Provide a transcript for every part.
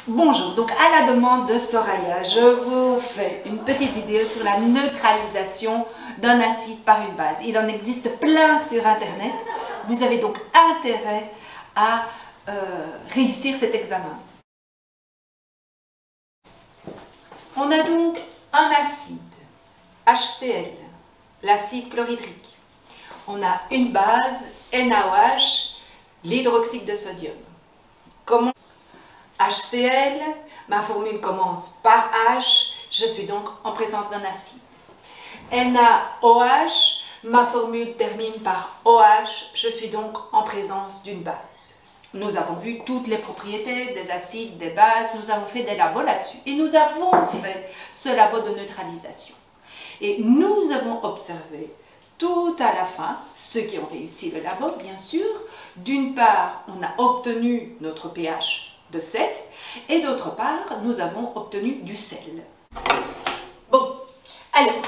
Bonjour, donc à la demande de Soraya, je vous fais une petite vidéo sur la neutralisation d'un acide par une base. Il en existe plein sur internet, vous avez donc intérêt à réussir cet examen. On a donc un acide, HCl, l'acide chlorhydrique. On a une base, NaOH, l'hydroxyde de sodium. Comment HCl, ma formule commence par H, je suis donc en présence d'un acide. NaOH, ma formule termine par OH, je suis donc en présence d'une base. Nous avons vu toutes les propriétés des acides, des bases, nous avons fait des labos là-dessus. Et nous avons fait ce labo de neutralisation. Et nous avons observé tout à la fin, ceux qui ont réussi le labo, bien sûr, d'une part, on a obtenu notre pH de 7 et d'autre part, nous avons obtenu du sel. Bon, alors,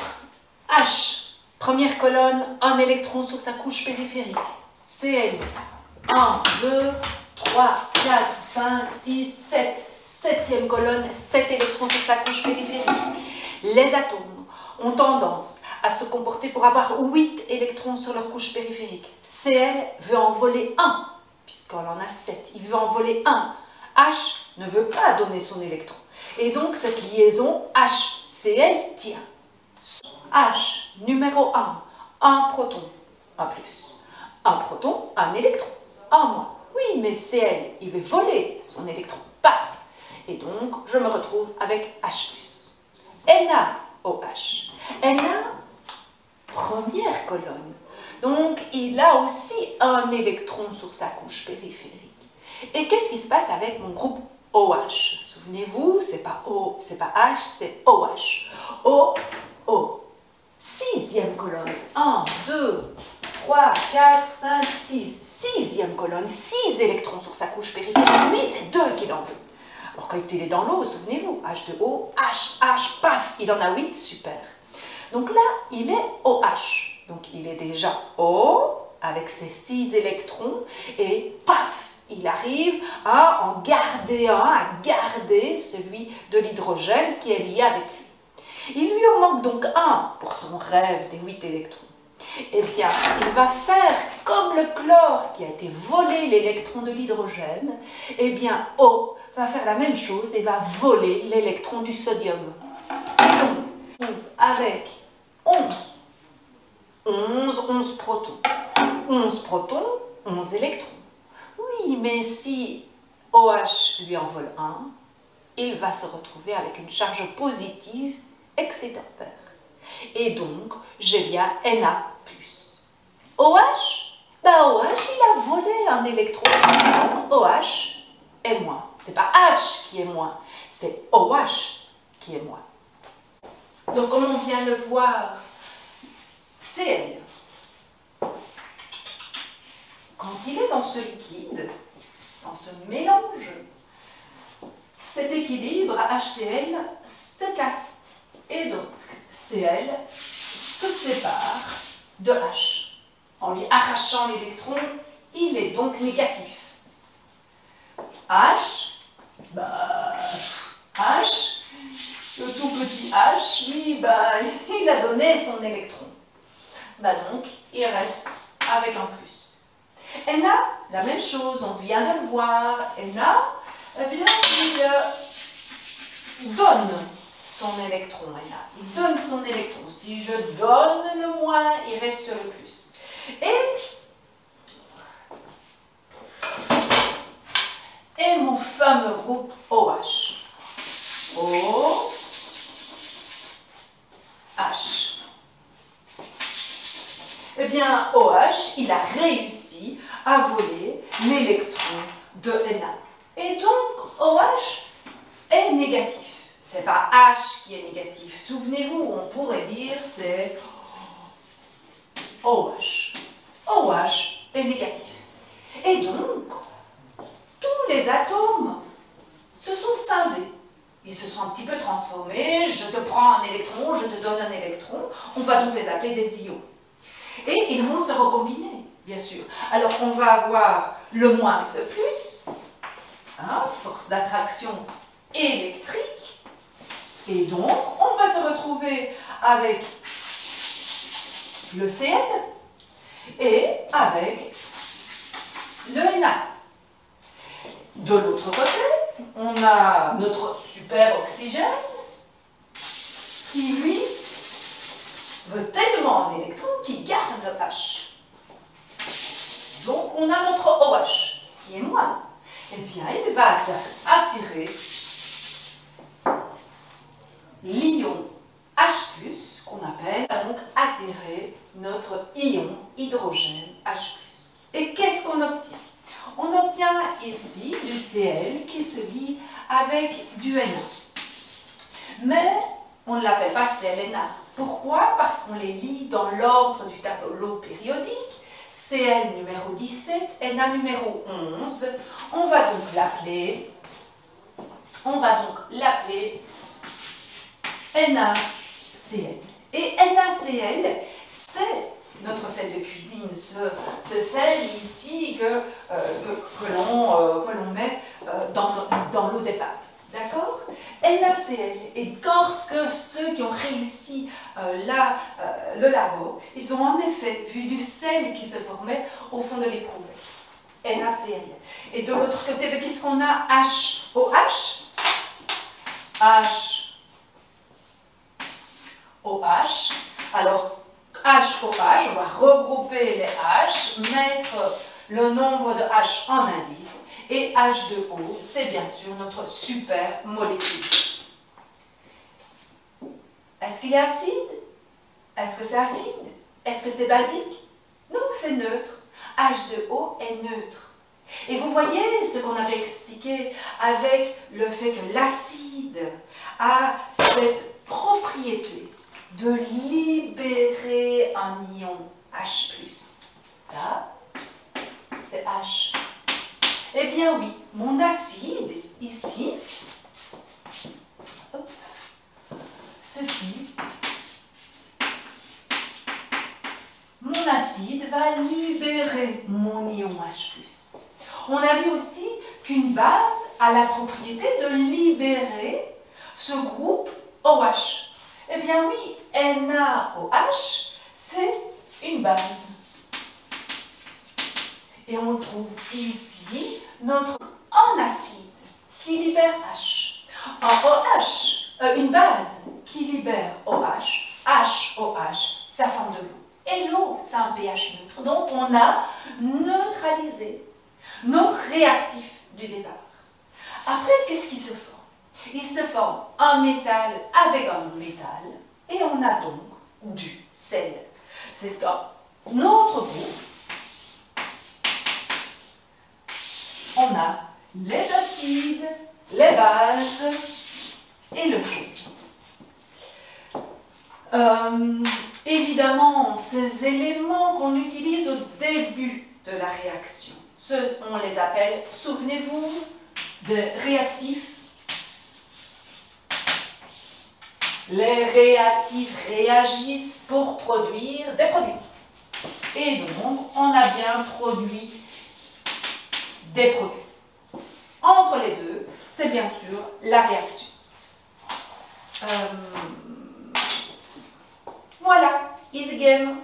H, première colonne, un électron sur sa couche périphérique. Cl, 1, 2, 3, 4, 5, 6, 7. Septième colonne, 7 électrons sur sa couche périphérique. Les atomes ont tendance à se comporter pour avoir 8 électrons sur leur couche périphérique. Cl veut en voler 1, puisqu'on en a 7. Il veut en voler 1. H ne veut pas donner son électron. Et donc cette liaison HCl tient. H, numéro 1, un proton, un plus. Un proton, un électron, un moins. Oui, mais Cl, il veut voler son électron. Paf! Et donc, je me retrouve avec H+. NaOH. Na, première colonne. Donc, il a aussi un électron sur sa couche périphérique. Et qu'est-ce qui se passe avec mon groupe OH? Souvenez-vous, c'est pas O, c'est pas H, c'est OH. O. Sixième colonne. 1, 2, 3, 4, 5, 6. Sixième colonne. 6 électrons sur sa couche périphérique. Lui, c'est 2 qu'il en veut. Alors quand il est dans l'eau, souvenez-vous, H2O, H, paf, il en a 8, super. Donc là, il est OH. Donc il est déjà O, avec ses 6 électrons, et paf, il arrive à en garder un, à garder celui de l'hydrogène qui est lié avec lui. Il lui en manque donc un pour son rêve des 8 électrons. Eh bien, il va faire comme le chlore qui a été volé l'électron de l'hydrogène. Eh bien, O va faire la même chose et va voler l'électron du sodium. Et donc, avec 11 protons. 11 protons, 11 électrons. Oui, mais si OH lui en vole 1, il va se retrouver avec une charge positive excédentaire. Et donc, j'ai bien Na+. OH, OH, il a volé un électron. Donc, OH est moins. C'est pas H qui est moins, c'est OH qui est moins. Donc, comme on vient le voir, Cl, quand il est dans ce liquide, dans ce mélange, cet équilibre HCl se casse. Et donc, Cl se sépare de H. En lui arrachant l'électron, il est donc négatif. H, H, le tout petit H, lui, il a donné son électron. Donc, il reste avec un plus. Na, la même chose, on vient de le voir. Na, eh bien, il donne son électron. Na, il donne son électron. Si je donne le moins, il reste le plus. Et mon fameux groupe OH. O, H. Eh bien, OH, il a réussi à voler l'électron de Na. Et donc, OH est négatif. C'est pas H qui est négatif. Souvenez-vous, on pourrait dire c'est OH. OH est négatif. Et donc, tous les atomes se sont scindés. Ils se sont un petit peu transformés. Je te prends un électron, je te donne un électron. On va donc les appeler des ions. Et ils vont se recombiner, bien sûr. Alors, on va avoir le moins avec le plus. Force d'attraction électrique. Et donc, on va se retrouver avec le Cl et avec le Na. De l'autre côté, on a notre super oxygène qui, lui, veut tellement un électron qu'il garde H. Donc, on a notre OH qui est moins. Eh bien, il va attirer l'ion H+, qu'on appelle, donc attirer notre ion hydrogène H+. Et qu'est-ce qu'on obtient? On obtient ici du Cl qui se lie avec du Na. Mais on ne l'appelle pas ClNa. Pourquoi? Parce qu'on les lie dans l'ordre du tableau périodique. Cl numéro 17, Na numéro 11. On va donc l'appeler NaCl. Et NaCl, c'est notre sel de cuisine, ce sel ici que l'on met dans l'eau des pâtes. D'accord? NaCl. Et lorsque ceux qui ont réussi le labo, ils ont en effet vu du sel qui se formait au fond de l'éprouvette. NaCl. Et de l'autre côté, qu'est-ce qu'on a? HOH. HOH. Alors, HOH, on va regrouper les H, mettre le nombre de H en indice. Et H2O, c'est bien sûr notre super molécule. Est-ce qu'il est acide? Est-ce que c'est acide? Est-ce que c'est basique? Non, c'est neutre. H2O est neutre. Et vous voyez ce qu'on avait expliqué avec le fait que l'acide a cette propriété de libérer un ion H+. Ça, c'est H. Eh bien oui, mon acide, ici, hop, ceci, mon acide va libérer mon ion H+. On a vu aussi qu'une base a la propriété de libérer ce groupe OH. Eh bien oui, NaOH, c'est une base. Et on trouve ici notre acide qui libère H. Un OH, une base qui libère OH, HOH, ça forme de l'eau. Et l'eau, c'est un pH neutre. Donc on a neutralisé nos réactifs du départ. Après, qu'est-ce qui se forme? Il se forme un métal avec un non-métal et on a donc du sel. C'est un autre groupe. On a les acides, les bases et le sel. Évidemment, ces éléments qu'on utilise au début de la réaction, on les appelle, souvenez-vous, des réactifs. Les réactifs réagissent pour produire des produits. Et donc, on a bien produit des produits. Entre les deux, c'est bien sûr la réaction. Voilà, easy game.